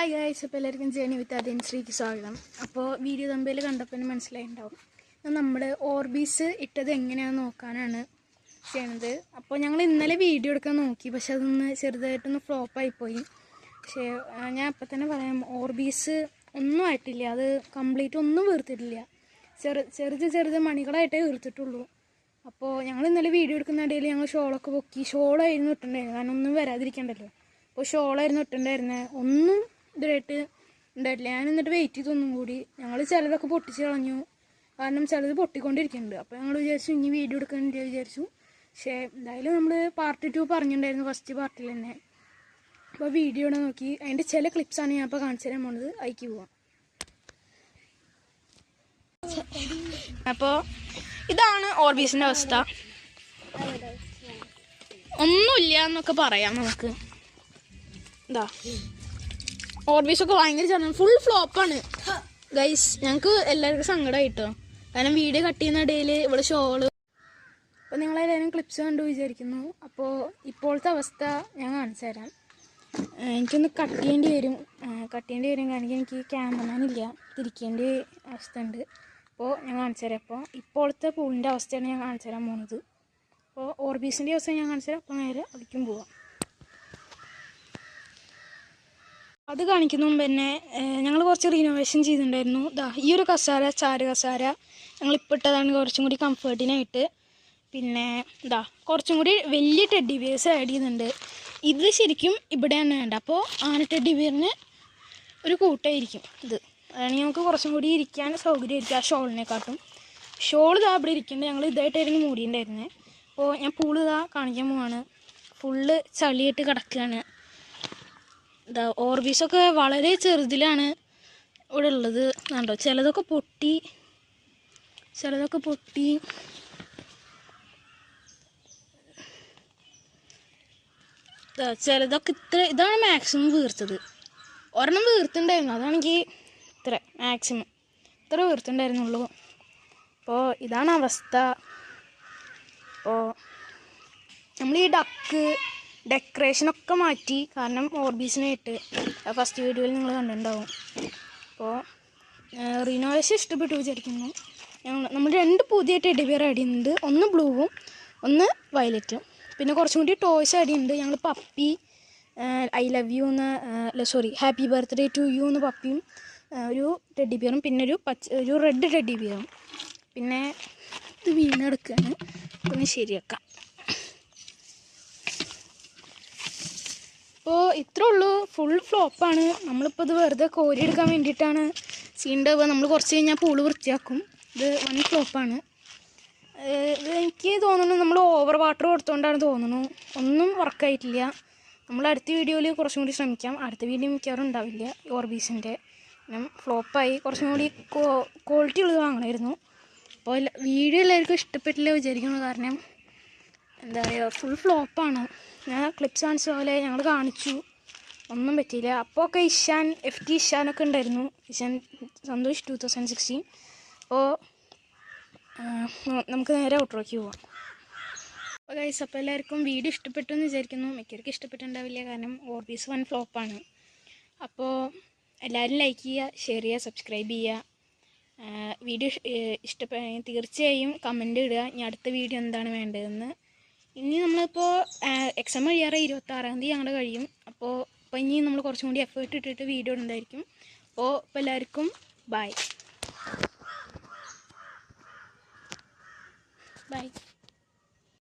Hi guys, അപ്പോൾ എല്ലാവർക്കും journey വിത്ത് അതിൻശ്രീക്ക് സ്വാഗതം. അപ്പോൾ വീഡിയോ തമ്പിൽ കണ്ടപ്പോൾ മനസ്സിലായിട്ടുണ്ടാവും നമ്മൾ ഓർബീസ് ഇട്ടത് എങ്ങനെയാണെന്ന് നോക്കാനാണ് ചെയ്യണത്. അപ്പോൾ ഞങ്ങൾ ഇന്നലെ വീഡിയോ എടുക്കാൻ നോക്കി, പക്ഷെ അതൊന്ന് ചെറുതായിട്ടൊന്ന് ഫ്ലോപ്പായിപ്പോയി. പക്ഷേ ഞാൻ അപ്പം തന്നെ പറയാം, ഓർബീസ് ഒന്നും ആയിട്ടില്ല, അത് കംപ്ലീറ്റ് ഒന്നും വീർത്തിട്ടില്ല. ചെറുത് മണികളായിട്ടേ വീർത്തിട്ടുള്ളൂ. അപ്പോൾ ഞങ്ങൾ ഇന്നലെ വീഡിയോ എടുക്കുന്ന ഇടയിൽ ഞങ്ങൾ ഷോളൊക്കെ പൊക്കി. ഷോളായിരുന്നു ഇട്ടുണ്ടായിരുന്നത്, കാരണം ഒന്നും വരാതിരിക്കണ്ടല്ലോ. അപ്പോൾ ഷോളായിരുന്നു ഇട്ടുണ്ടായിരുന്നത്, ഒന്നും ഇതായിട്ട് ഉണ്ടായിട്ടില്ല. ഞാൻ എന്നിട്ട് വെയിറ്റ് ചെയ്തൊന്നും കൂടി. ഞങ്ങൾ ചിലതൊക്കെ പൊട്ടിച്ച് കളഞ്ഞു, കാരണം ചിലത് പൊട്ടിക്കൊണ്ടിരിക്കുന്നുണ്ട്. അപ്പോൾ ഞങ്ങൾ വിചാരിച്ചു ഇനി വീഡിയോ എടുക്കാൻ വിചാരിച്ചു. പക്ഷേ എന്തായാലും നമ്മൾ പാർട്ട് 2 പറഞ്ഞിട്ടുണ്ടായിരുന്നു, ഫസ്റ്റ് പാർട്ടിൽ തന്നെ. അപ്പോൾ വീഡിയോ നോക്കി അതിൻ്റെ ചില ക്ലിപ്സാണ് ഞാൻ ഇപ്പോൾ കാണിച്ചു തരാൻ പോകുന്നത്. അയക്കി പോവാം. അപ്പോൾ ഇതാണ് ഓർബീസിൻ്റെ അവസ്ഥ. ഒന്നുമില്ല എന്നൊക്കെ പറയാം നമുക്ക്. എന്താ ഓർബീസൊക്കെ ഭയങ്കര ചാണ്, ഫുൾ ഫ്ലോപ്പാണ് ഗൈസ്. ഞങ്ങൾക്ക് എല്ലാവർക്കും സങ്കടമായിട്ടോ, കാരണം വീഡിയോ കട്ട് ചെയ്യുന്ന ഇടയിൽ ഇവിടെ ഷോള്. അപ്പോൾ നിങ്ങളെല്ലാവരും ക്ലിപ്സ് കണ്ടു വിചാരിക്കുന്നു. അപ്പോൾ ഇപ്പോഴത്തെ അവസ്ഥ ഞാൻ കാണിച്ചു തരാം. എനിക്കൊന്ന് കട്ട് ചെയ്യേണ്ടി വരും, കാരണം എനിക്ക് ക്യാമറമാനില്ല, തിരിക്കേണ്ട അവസ്ഥ ഉണ്ട്. അപ്പോൾ ഞാൻ കാണിച്ചു തരാം. അപ്പോൾ ഇപ്പോഴത്തെ പൂളിൻ്റെ അവസ്ഥയാണ് ഞാൻ കാണിച്ചു തരാൻ പോകുന്നത്. അപ്പോൾ ഓർബീസിൻ്റെ അവസ്ഥ ഞാൻ കാണിച്ചു തരാം. അപ്പോൾ നേരെ അടിക്കും പോവാം. അത് കാണിക്കുന്ന മുമ്പ് തന്നെ ഞങ്ങൾ കുറച്ച് റിനോവേഷൻ ചെയ്തിട്ടുണ്ടായിരുന്നു. ഈ ഒരു ചാരു കസാര ഞങ്ങളിപ്പോൾ ഇട്ടതാണ്, കുറച്ചും കൂടി കംഫർട്ടിനായിട്ട്. പിന്നെ കുറച്ചും കൂടി വലിയ ടെഡ്ഡി ബിയേഴ്സ് ആഡ് ചെയ്യുന്നുണ്ട്. ഇത് ശരിക്കും ഇവിടെയാണ് വേണ്ട. അപ്പോൾ ആന ടെഡ്ഡി ബിയറിന് ഒരു കൂട്ടായിരിക്കും ഇത്. അതാണ് നമുക്ക് കുറച്ചും കൂടി ഇരിക്കാൻ സൗകര്യമായിരിക്കും ആ ഷോളിനെക്കാട്ടും. ഷോൾ ഇവിടെ ഇരിക്കുന്നുണ്ട്, ഞങ്ങൾ ഇതായിട്ടായിരുന്നു മൂടിയിട്ടുണ്ടായിരുന്നത്. അപ്പോൾ ഞാൻ പൂള് കാണിക്കാൻ പോവാണ്. ഫുള്ള് ചളിയായിട്ട് കിടക്കുകയാണ്. ഓർബീസൊക്കെ വളരെ ചെറുതിലാണ് ഇവിടെ ഉള്ളത്. കണ്ടോ, ചിലതൊക്കെ പൊട്ടി. ചിലതൊക്കെ ഇതാണ് മാക്സിമം വീർത്തത്. ഒരെണ്ണം വീർത്തുണ്ടായിരുന്നു, അതാണെങ്കിൽ മാക്സിമം ഇത്ര വീർത്തുണ്ടായിരുന്നുള്ളൂ. അപ്പോൾ ഇതാണ് അവസ്ഥ. അപ്പോൾ നമ്മൾ ഈ ഡെക്കറേഷനൊക്കെ മാറ്റി, കാരണം ഓർബീസിനായിട്ട് ഫസ്റ്റ് വീഡിയോയിൽ നിങ്ങൾ കണ്ടിട്ടുണ്ടാവും. അപ്പോൾ റിനോവേഷൻ ഇഷ്ടപ്പെട്ടു വിചാരിക്കുന്നു. നമ്മൾ 2 പുതിയ ടെഡ്ഡി ബിയർ ആഡ് ചെയ്യുന്നുണ്ട്, ഒന്ന് ബ്ലൂവും ഒന്ന് വയലറ്റും. പിന്നെ കുറച്ചും കൂടി ടോയ്സ് ആഡ് ചെയ്യുന്നുണ്ട്. ഞങ്ങൾ puppy, I love you happy birthday to you എന്ന് പപ്പിയും ഒരു ടെഡ്ഡി ബിയറും, പിന്നെ ഒരു റെഡ് ടെഡ്ഡി ബിയറും. പിന്നെ ഇത് വീണെടുക്കുകയാണ്, ഒന്ന് ശരിയാക്കാം. അപ്പോൾ ഇത്രേ ഉള്ളൂ, ഫുൾ ഫ്ലോപ്പാണ്. നമ്മളിപ്പോൾ ഇത് വെറുതെ കോരിയെടുക്കാൻ വേണ്ടിയിട്ടാണ് സീനുണ്ടാവുക. നമ്മൾ കുറച്ച് കഴിഞ്ഞാൽ പൂള് വൃത്തിയാക്കും. ഇത് 1 ഫ്ലോപ്പാണ്. ഇത് എനിക്ക് തോന്നുന്നു നമ്മൾ ഓവർ വാട്ടർ കൊടുത്തുകൊണ്ടാണ് തോന്നുന്നു, ഒന്നും വർക്കായിട്ടില്ല. നമ്മൾ അടുത്ത വീഡിയോയിൽ കുറച്ചും കൂടി ശ്രമിക്കാം. അടുത്ത വീഡിയോ മിക്കവാറും ഉണ്ടാവില്ല ഓർബീസിൻ്റെ. ഫ്ലോപ്പായി, കുറച്ചും കൂടി ക്വാളിറ്റി ഉള്ളത് വാങ്ങണമായിരുന്നു. അപ്പോൾ വീഡിയോ എല്ലാവർക്കും ഇഷ്ടപ്പെട്ടില്ല വിചാരിക്കുന്നു, കാരണം എന്താ പറയുക, ഫുൾ ഫ്ലോപ്പാണ്. ഞാൻ ക്ലിപ്സ് കാണിച്ച പോലെ ഞങ്ങൾ കാണിച്ചു, ഒന്നും പറ്റിയില്ല. അപ്പോൾ ഒക്കെ FT ഇഷാനൊക്കെ ഉണ്ടായിരുന്നു, സന്തോഷ് 2016. അപ്പോൾ നമുക്ക് നേരെ ഔട്ട്രോയ്ക്ക് പോവാം. അപ്പോൾ ഗൈസ്, അപ്പോൾ എല്ലാവർക്കും വീഡിയോ ഇഷ്ടപ്പെട്ടു എന്ന് വിചാരിക്കുന്നു. മിക്കവർക്കും ഇഷ്ടപ്പെട്ടുണ്ടാവില്ല, കാരണം ഓർബീസ് 1 ഫ്ലോപ്പാണ്. അപ്പോൾ എല്ലാവരും ലൈക്ക് ചെയ്യുക, ഷെയർ ചെയ്യുക, സബ്സ്ക്രൈബ് ചെയ്യുക. വീഡിയോ തീർച്ചയായും കമൻ്റ് ഇടുക, ഇനി അടുത്ത വീഡിയോ എന്താണ് വേണ്ടതെന്ന്. ഇനി നമ്മളിപ്പോൾ എക്സാം കഴിയാറ് 26-ാം തീയതി ഞങ്ങളുടെ കഴിയും. അപ്പോൾ ഇനി നമ്മൾ കുറച്ചും കൂടി എഫേർട്ട് ഇട്ടിട്ട് വീഡിയോ ഉണ്ടായിരിക്കും. അപ്പോൾ എല്ലാവർക്കും ബൈ.